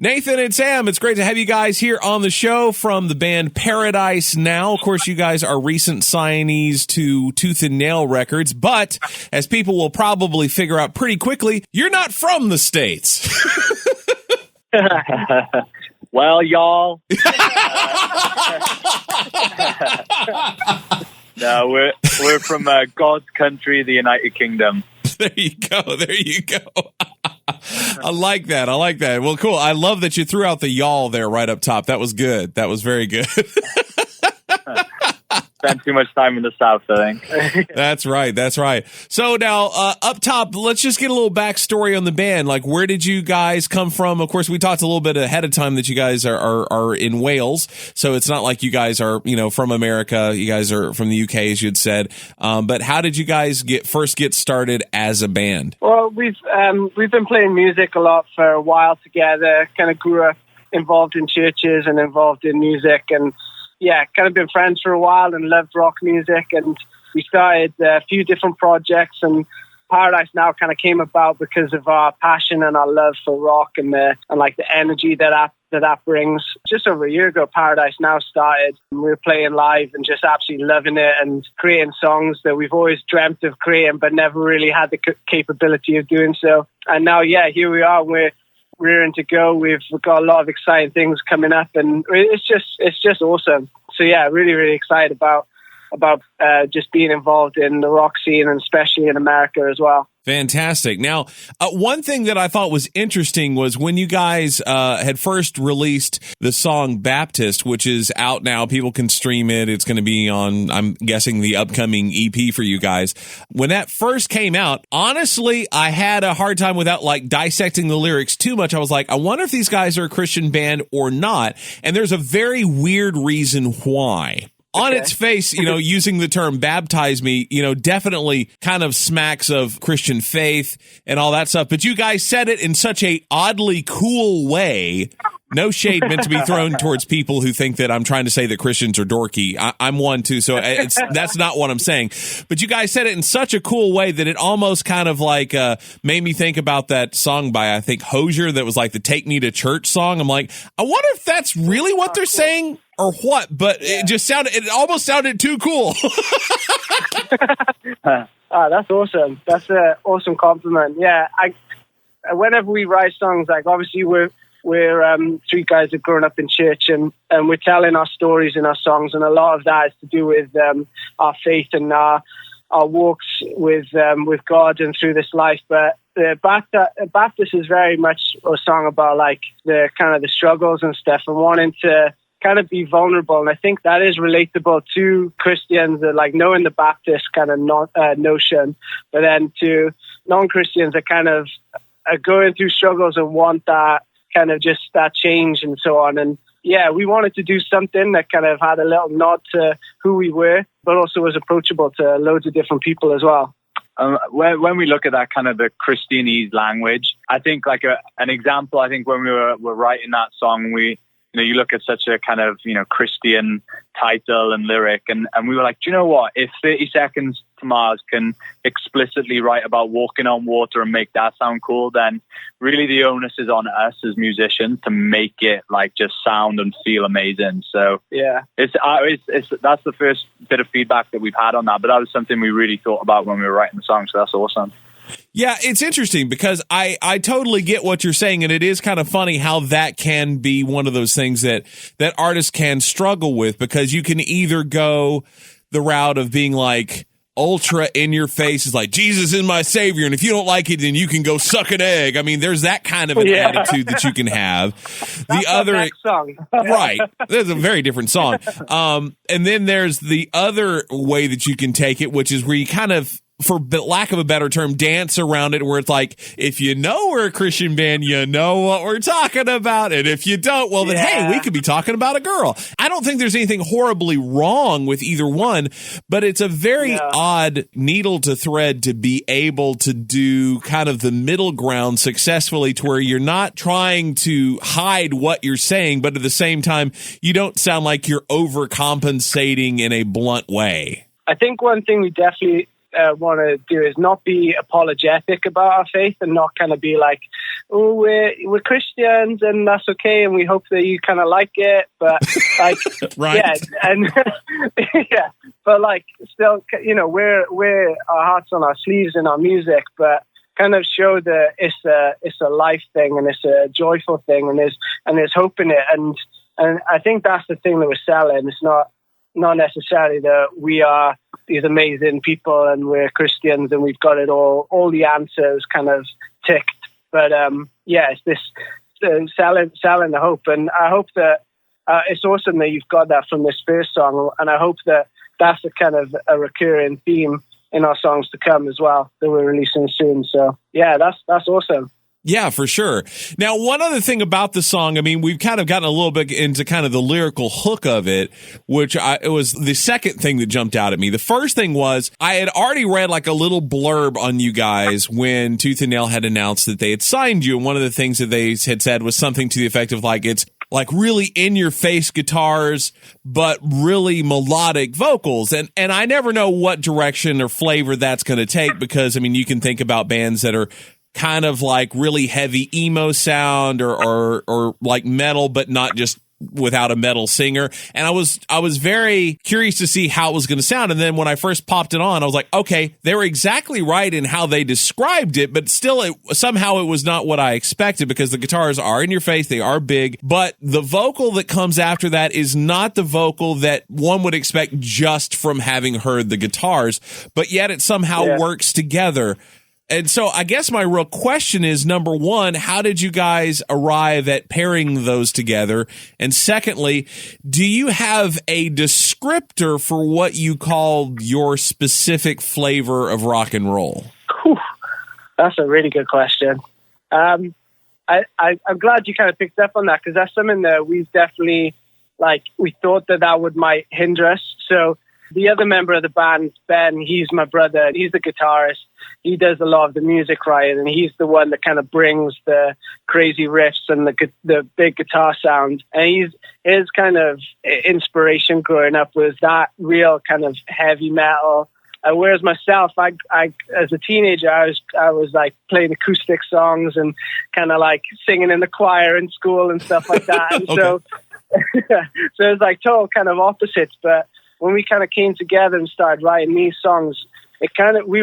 Nathan and Sam, it's great to have you guys here on the show from the band Paradise Now. Of course, you guys are recent signees to Tooth and Nail Records, but as people will probably figure out pretty quickly, you're not from the States. Well, y'all. No, we're from God's country, the United Kingdom. There you go. There you go. I like that. I like that. Well, cool. I love that you threw out the y'all there right up top. That was good. That was very good. Spent too much time in the South, I think. That's right. That's right. So now, up top, let's just get a little backstory on the band. Like, where did you guys come from? Of course, we talked a little bit ahead of time that you guys are in Wales, so it's not like you guys are, from America. You guys are from the UK, as you'd said. But how did you guys first get started as a band? Well, we've been playing music a lot for a while together. Kind of grew up involved in churches and involved in music, and yeah, kind of been friends for a while and loved rock music. And we started a few different projects, and Paradise Now kind of came about because of our passion and our love for rock and the energy that brings. Just over a year ago, Paradise Now started. We were playing live and just absolutely loving it and creating songs that we've always dreamt of creating, but never really had the capability of doing so. And now, yeah, here we are. We're rearing to go. We've got a lot of exciting things coming up, and it's just awesome. So yeah, really, really excited about just being involved in the rock scene, and especially in America as well. Fantastic. Now, one thing that I thought was interesting was when you guys had first released the song Baptist, which is out now. People can stream it. It's going to be on, I'm guessing, the upcoming EP for you guys. When that first came out, honestly, I had a hard time without dissecting the lyrics too much. I was like, I wonder if these guys are a Christian band or not. And there's a very weird reason why. On its face, using the term baptize me, definitely kind of smacks of Christian faith and all that stuff. But you guys said it in such a oddly cool way. No shade meant to be thrown towards people who think that I'm trying to say that Christians are dorky. I'm one too, so that's not what I'm saying. But you guys said it in such a cool way that it almost kind of made me think about that song by, I think, Hozier that was like the Take Me to Church song. I'm like, I wonder if that's really what they're saying or what, but it almost sounded too cool. That's awesome. That's an awesome compliment. Yeah, whenever we write songs, obviously we're three guys that grown up in church, and we're telling our stories in our songs, and a lot of that is to do with our faith and our walks with God and through this life. But Baptist is very much a song about the kind of the struggles and stuff, and wanting to kind of be vulnerable. And I think that is relatable to Christians that knowing the Baptist kind of notion, but then to non-Christians that kind of are going through struggles and want that kind of just that change and so on. And yeah, we wanted to do something that kind of had a little nod to who we were, but also was approachable to loads of different people as well. When we look at that kind of the Christianese language, I think an example, I think when we were writing that song, you look at such a kind of, Christian title and lyric, and we were like, do you know what? If 30 Seconds to Mars can explicitly write about walking on water and make that sound cool, then really the onus is on us as musicians to make it just sound and feel amazing. So yeah, that's the first bit of feedback that we've had on that, but that was something we really thought about when we were writing the song. So that's awesome. Yeah, it's interesting because I totally get what you're saying, and it is kind of funny how that can be one of those things that artists can struggle with, because you can either go the route of being ultra in your face, is Jesus is my savior, and if you don't like it, then you can go suck an egg. I mean, there's that kind of an attitude that you can have. That's the other song. Right. There's a very different song. And then there's the other way that you can take it, which is where you kind of, for lack of a better term, dance around it, where it's if you know we're a Christian band, you know what we're talking about. And if you don't, well, then, hey, we could be talking about a girl. I don't think there's anything horribly wrong with either one, but it's a very odd needle to thread to be able to do kind of the middle ground successfully, to where you're not trying to hide what you're saying, but at the same time, you don't sound like you're overcompensating in a blunt way. I think one thing we definitely want to do is not be apologetic about our faith and not kind of be like, oh, we're Christians and that's okay and we hope that you kind of like it, but like right. Yeah, and yeah, but like still, you know, we're our hearts on our sleeves in our music, but kind of show that it's a life thing and it's a joyful thing and there's hope in it, and I think that's the thing that we're selling. It's not necessarily that we are these amazing people and we're Christians and we've got it all the answers kind of ticked, but yeah, it's this selling the hope, and I hope that it's awesome that you've got that from this first song, and I hope that that's a kind of a recurring theme in our songs to come as well that we're releasing soon. So yeah, that's awesome. Yeah, for sure. Now, one other thing about the song, I mean, we've kind of gotten a little bit into kind of the lyrical hook of it, which it was the second thing that jumped out at me. The first thing was I had already read like a little blurb on you guys when Tooth and Nail had announced that they had signed you. And one of the things that they had said was something to the effect of like, it's like really in your face guitars, but really melodic vocals. And I never know what direction or flavor that's going to take, because I mean, you can think about bands that are kind of like really heavy emo sound or like metal, but not just without a metal singer. And I was very curious to see how it was going to sound. And then when I first popped it on, I was like, okay, they were exactly right in how they described it, but still somehow it was not what I expected, because the guitars are in your face. They are big, but the vocal that comes after that is not the vocal that one would expect just from having heard the guitars, but yet it somehow works together. And so I guess my real question is, number one, how did you guys arrive at pairing those together? And secondly, do you have a descriptor for what you call your specific flavor of rock and roll? Whew, that's a really good question. I'm glad you kind of picked up on that, because that's something that we've definitely, like, we thought that might hinder us. So the other member of the band, Ben, he's my brother. He's the guitarist. He does a lot of the music writing, and he's the one that kind of brings the crazy riffs and the big guitar sound. And his kind of inspiration growing up was that real kind of heavy metal. Whereas myself, I as a teenager, I was like playing acoustic songs and kind of like singing in the choir in school and stuff like that. And so it's like total kind of opposites, but when we kind of came together and started writing these songs, it kind of, we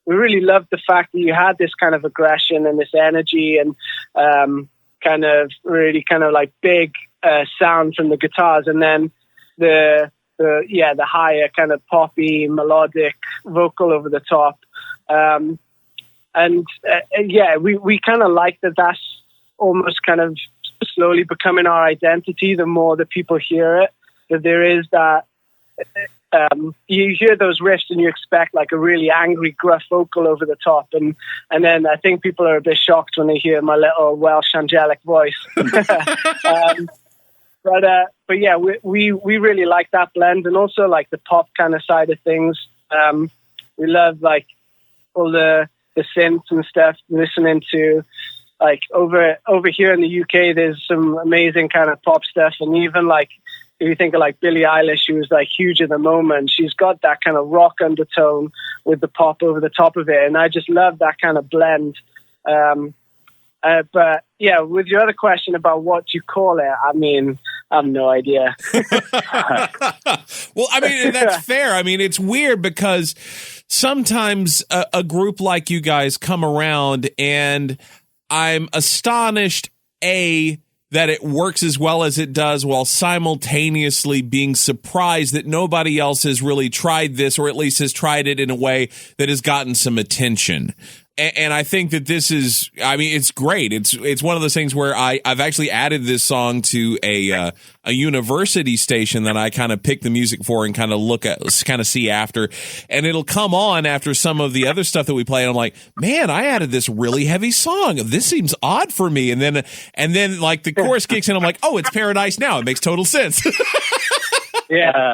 really loved the fact that you had this kind of aggression and this energy and kind of really kind of like big sound from the guitars, and then the higher kind of poppy melodic vocal over the top, we kind of like that. That's almost kind of slowly becoming our identity. The more that people hear it, that there is that you hear those riffs and you expect like a really angry, gruff vocal over the top, and then I think people are a bit shocked when they hear my little Welsh angelic voice. But yeah, we really like that blend, and also like the pop kind of side of things. We love like all the synths and stuff. Listening to like over here in the UK, there's some amazing kind of pop stuff, and even like if you think of like Billie Eilish, who's like huge at the moment, she's got that kind of rock undertone with the pop over the top of it, and I just love that kind of blend. But yeah, with your other question about what you call it, I mean, I have no idea. Well, I mean, that's fair. I mean, it's weird because sometimes a group like you guys come around and I'm astonished, that it works as well as it does, while simultaneously being surprised that nobody else has really tried this, or at least has tried it in a way that has gotten some attention. And I think that this is, I mean, it's great. It's one of those things where I've actually added this song to a university station that I kind of pick the music for and kind of see after, and it'll come on after some of the other stuff that we play. And I'm like, man, I added this really heavy song. This seems odd for me. And then like the chorus kicks in. I'm like, oh, it's Paradise Now. It makes total sense. Yeah.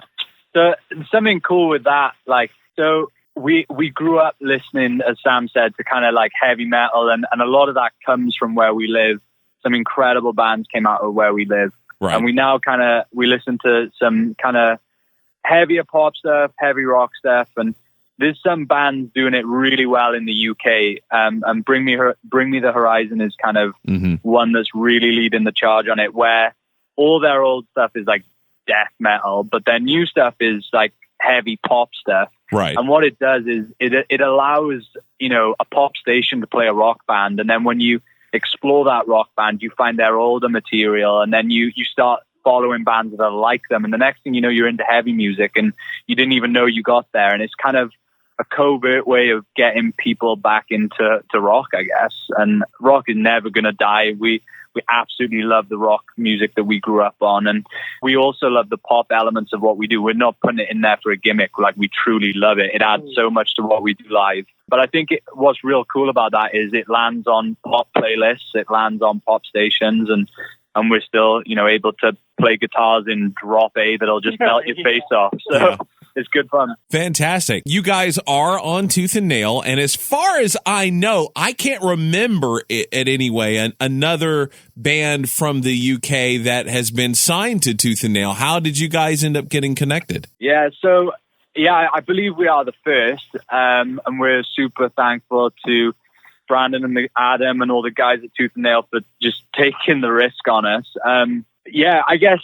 So something cool with that, like, so we grew up listening, as Sam said, to kind of like heavy metal, and a lot of that comes from where we live. Some incredible bands came out of where we live. Right. And we now we listen to some kind of heavier pop stuff, heavy rock stuff, and there's some bands doing it really well in the UK. And Bring Me the Horizon is kind of one that's really leading the charge on it, where all their old stuff is like death metal, but their new stuff is like heavy pop stuff. Right. And what it does is it allows, a pop station to play a rock band. And then when you explore that rock band, you find their older material, and then you start following bands that are like them. And the next thing you know, you're into heavy music and you didn't even know you got there. And it's kind of a covert way of getting people back into rock, I guess. And rock is never going to die. We absolutely love the rock music that we grew up on. And we also love the pop elements of what we do. We're not putting it in there for a gimmick. Like, we truly love it. It adds so much to what we do live. But I think what's real cool about that is it lands on pop playlists. It lands on pop stations, and we're still, able to play guitars in drop A that'll just melt your face off. So it's good fun. Fantastic. You guys are on Tooth and Nail, and as far as I know, I can't remember it anyway, another band from the UK that has been signed to Tooth and Nail. How did you guys end up getting connected? Yeah, so I believe we are the first, and we're super thankful to Brandon and Adam and all the guys at Tooth and Nail for just taking the risk on us. I guess,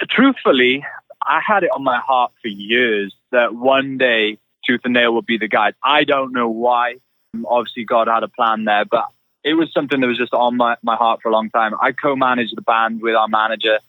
truthfully, I had it on my heart for years that one day Tooth and Nail would be the guys. I don't know why. Obviously, God had a plan there, but it was something that was just on my heart for a long time. I co-managed the band with our manager,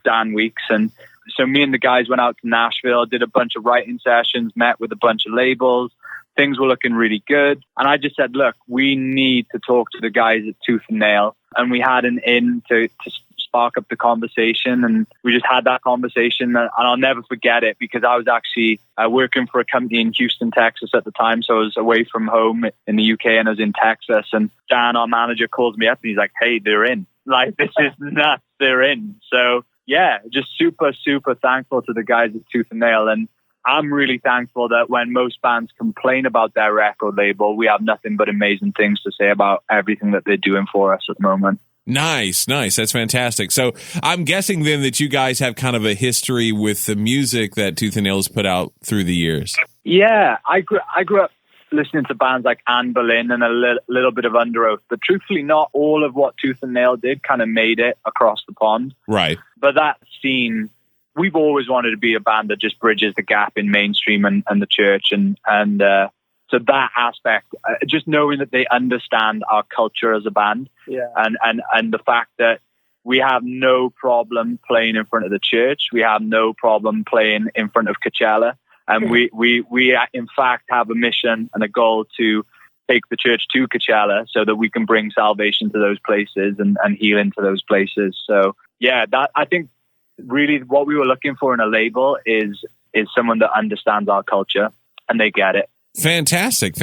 Dan Weeks, and so me and the guys went out to Nashville, did a bunch of writing sessions, met with a bunch of labels. Things were looking really good. And I just said, look, we need to talk to the guys at Tooth and Nail. And we had an in to spark up the conversation. And we just had that conversation. And I'll never forget it, because I was actually working for a company in Houston, Texas at the time. So I was away from home in the UK and I was in Texas. And Dan, our manager, calls me up and he's like, hey, they're in. Like, this is nuts. They're in. So yeah, just super, super thankful to the guys at Tooth and Nail. And I'm really thankful that when most bands complain about their record label, we have nothing but amazing things to say about everything that they're doing for us at the moment. Nice. That's fantastic. So I'm guessing then that you guys have kind of a history with the music that Tooth and Nail has put out through the years. Yeah, I grew up listening to bands like Anne Boleyn and a little bit of Under Oath, but truthfully not all of what Tooth and Nail did kind of made it across the pond. Right. But that scene, we've always wanted to be a band that just bridges the gap in mainstream and the church. And so that aspect, just knowing that they understand our culture as a band, and the fact that we have no problem playing in front of the church. We have no problem playing in front of Coachella. And we in fact have a mission and a goal to take the church to Coachella so that we can bring salvation to those places and healing to those places. So yeah, that, I think, really what we were looking for in a label is someone that understands our culture, and they get it. Fantastic.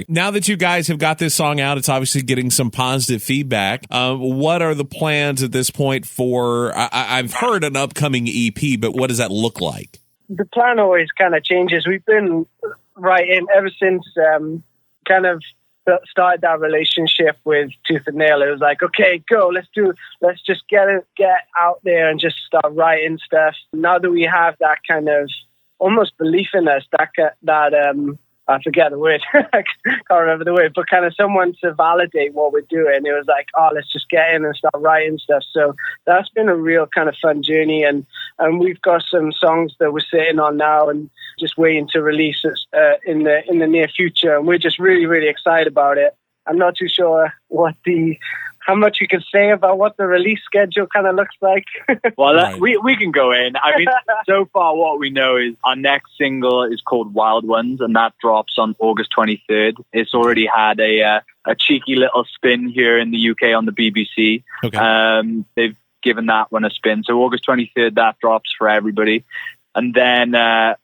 Now that you guys have got this song out, it's obviously getting some positive feedback. What are the plans at this point for, I've heard an upcoming EP, but what does that look like? The plan always kind of changes. We've been writing ever since kind of started that relationship with Tooth and Nail. It was like, okay, go, let's just get out there and just start writing stuff. Now that we have that kind of almost belief in us, that I forget the word, I can't remember the word, but kind of someone to validate what we're doing. It was like, oh, let's just get in and start writing stuff. So that's been a real kind of fun journey. And we've got some songs that we're sitting on now and just waiting to release it in the near future. And we're just really, really excited about it. I'm not too sure how much you can say about what the release schedule kind of looks like. Well, we can go in. I mean, so far what we know is our next single is called Wild Ones, and that drops on August 23rd. It's already had a cheeky little spin here in the UK on the BBC. Okay. They've given that one a spin. So August 23rd, that drops for everybody. And then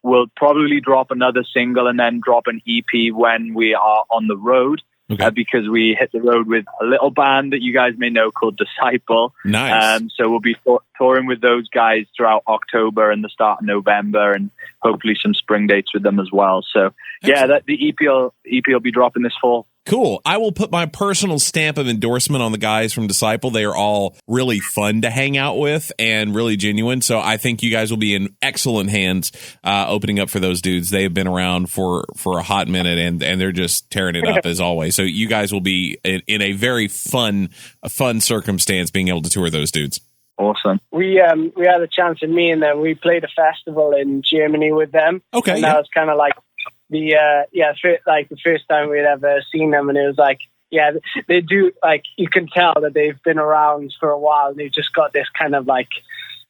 we'll probably drop another single and then drop an EP when we are on the road. Okay. Because we hit the road with a little band that you guys may know called Disciple. Nice. So we'll be touring with those guys throughout October and the start of November, and hopefully some spring dates with them as well. So excellent. Yeah, the EP will be dropping this fall. Cool. I will put my personal stamp of endorsement on the guys from Disciple. They are all really fun to hang out with and really genuine. So I think you guys will be in excellent hands opening up for those dudes. They have been around for a hot minute and they're just tearing it up as always. So you guys will be in a very fun circumstance being able to tour those dudes. Awesome. We had a chance in me and them. We played a festival in Germany with them. Okay. And that was kind of like the first time we'd ever seen them, and it was like, yeah, they do, like, you can tell that they've been around for a while, and they've just got this kind of like,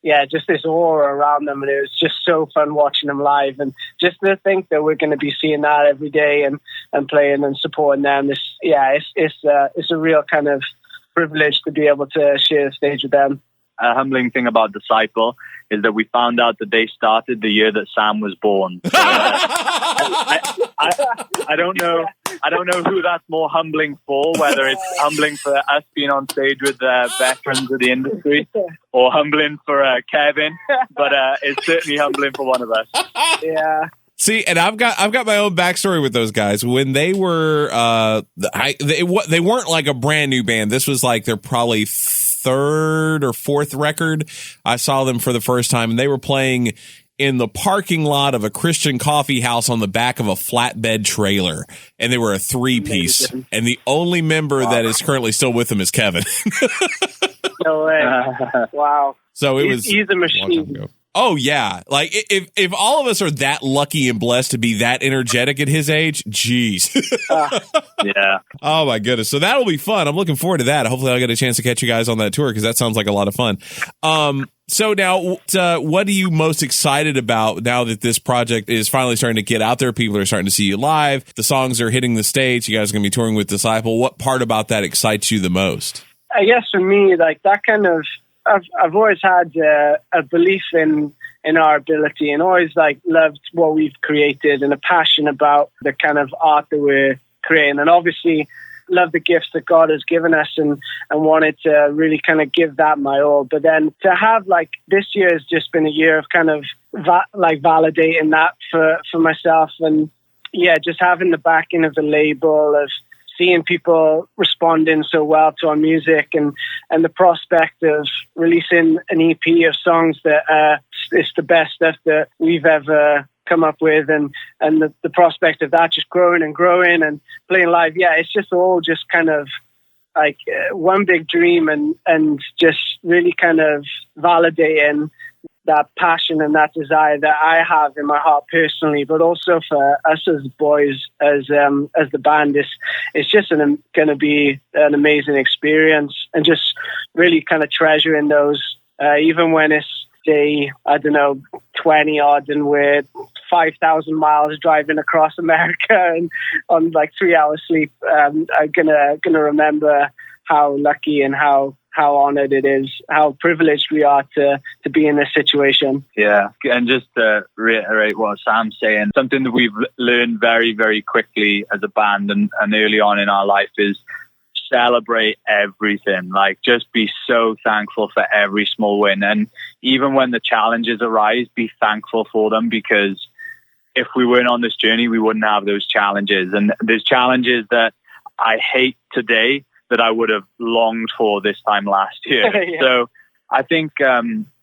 yeah, just this aura around them, and it was just so fun watching them live, and just to think that we're going to be seeing that every day and playing and supporting them, it's a real kind of privilege to be able to share the stage with them. A humbling thing about Disciple is that we found out that they started the year that Sam was born. So, I don't know. I don't know who that's more humbling for, whether it's humbling for us being on stage with veterans of the industry or humbling for Kevin, but it's certainly humbling for one of us. Yeah. See, and I've got my own backstory with those guys. When they were, they weren't like a brand new band. This was like their probably third or fourth record. I saw them for the first time, and they were playing in the parking lot of a Christian coffee house on the back of a flatbed trailer, and they were a 3-piece. And the only member that is currently still with them is Kevin. No way! Wow. So he's a machine. Oh yeah, like if all of us are that lucky and blessed to be that energetic at his age, geez. Yeah. Oh my goodness. So that'll be fun. I'm looking forward to that. Hopefully I'll get a chance to catch you guys on that tour because that sounds like a lot of fun. So now, what are you most excited about now that this project is finally starting to get out there? People are starting to see you live. The songs are hitting the stage. You guys are going to be touring with Disciple. What part about that excites you the most? I guess for me, like that kind of, I've always had a belief in our ability and always like loved what we've created and a passion about the kind of art that we're creating. And obviously love the gifts that God has given us and wanted to really kind of give that my all. But then to have like this year has just been a year of kind of validating that for myself. And yeah, just having the backing of the label, of seeing people responding so well to our music and the prospect of releasing an EP of songs that is the best stuff that we've ever come up with and the prospect of that just growing and growing and playing live. Yeah, it's just all just kind of like one big dream and just really kind of validating that passion and that desire that I have in my heart personally, but also for us as boys, as the band. It's just going to be an amazing experience and just really kind of treasuring those, even when it's day, 20 odd and we're 5,000 miles driving across America and on like 3 hours sleep. I'm gonna remember how lucky and how honored it is, how privileged we are to be in this situation. Yeah, and just to reiterate what Sam's saying, something that we've learned very, very quickly as a band and early on in our life is celebrate everything. Like, just be so thankful for every small win. And even when the challenges arise, be thankful for them, because if we weren't on this journey, we wouldn't have those challenges. And there's challenges that I hate today that I would have longed for this time last year. Yeah. So I think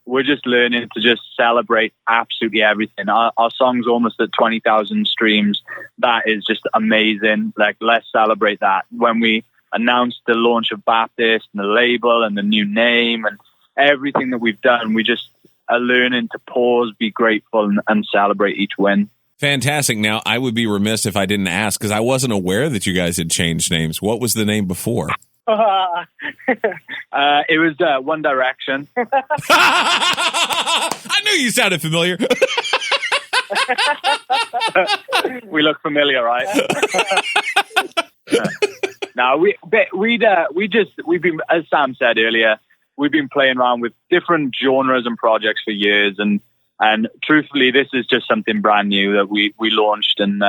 we're just learning to just celebrate absolutely everything. Our song's almost at 20,000 streams. That is just amazing. Like, let's celebrate that. When we announced the launch of Baptist and the label and the new name and everything that we've done, we just are learning to pause, be grateful, and celebrate each win. Fantastic. Now, I would be remiss if I didn't ask, because I wasn't aware that you guys had changed names. What was the name before? It was One Direction. I knew you sounded familiar. We look familiar, right? No, we've been, as Sam said earlier, we've been playing around with different genres and projects for years, and truthfully, this is just something brand new that we launched, and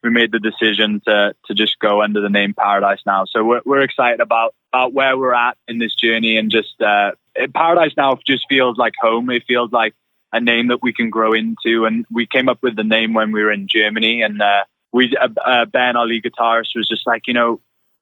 we made the decision to just go under the name Paradise Now. So we're excited about where we're at in this journey, and just Paradise Now just feels like home. It feels like a name that we can grow into, and we came up with the name when we were in Germany, and Ben, our lead guitarist, was just like,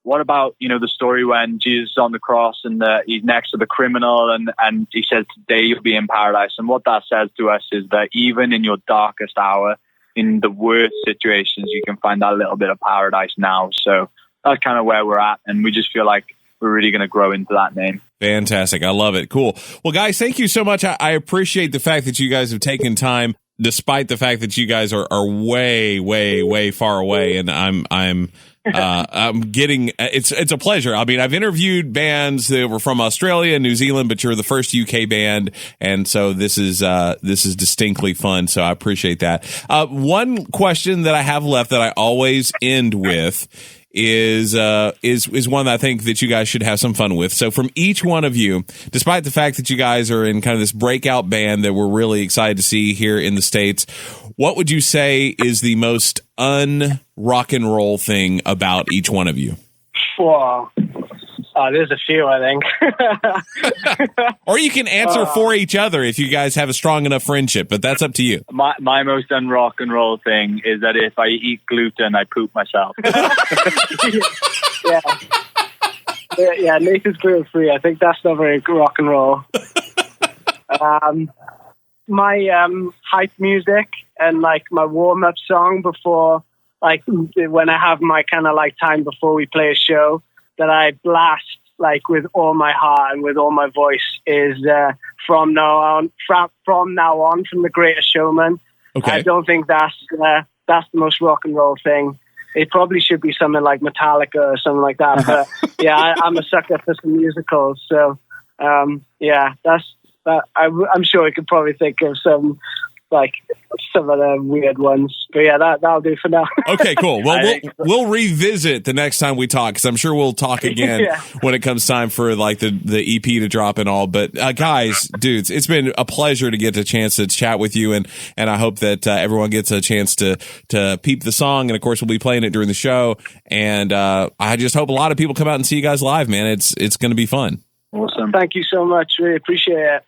what about, the story when Jesus is on the cross and he's next to the criminal and he says, today you'll be in paradise. And what that says to us is that even in your darkest hour, in the worst situations, you can find that little bit of paradise now. So that's kind of where we're at. And we just feel like we're really going to grow into that name. Fantastic. I love it. Cool. Well, guys, thank you so much. I appreciate the fact that you guys have taken time, despite the fact that you guys are way, way, way far away. And I'm getting, it's a pleasure. I mean, I've interviewed bands that were from Australia and New Zealand, but you're the first UK band. And so this is distinctly fun. So I appreciate that. One question that I have left that I always end with is one that I think that you guys should have some fun with. So from each one of you, despite the fact that you guys are in kind of this breakout band that we're really excited to see here in the States, what would you say is the most un-rock and roll thing about each one of you? Whoa. There's a few, I think. Or you can answer for each other if you guys have a strong enough friendship, but that's up to you. My most un-rock and roll thing is that if I eat gluten, I poop myself. Yeah, Nathan's gluten-free. I think that's not very rock and roll. My hype music and like my warm-up song before, like when I have my kind of like time before we play a show, that I blast like with all my heart and with all my voice is From Now On from The Greatest Showman. Okay. I don't think that's the most rock and roll thing. It probably should be something like Metallica or something like that. But yeah, I'm a sucker for some musicals. So yeah, I'm sure I could probably think of some of the weird ones, but yeah, that'll do for now. Okay, cool. Well, we'll revisit the next time we talk, because I'm sure we'll talk again when it comes time for like the EP to drop and all. But guys, dudes, it's been a pleasure to get a chance to chat with you, and I hope that everyone gets a chance to peep the song, and of course we'll be playing it during the show. And I just hope a lot of people come out and see you guys live, man. It's going to be fun. Awesome. Thank you so much. Really appreciate it.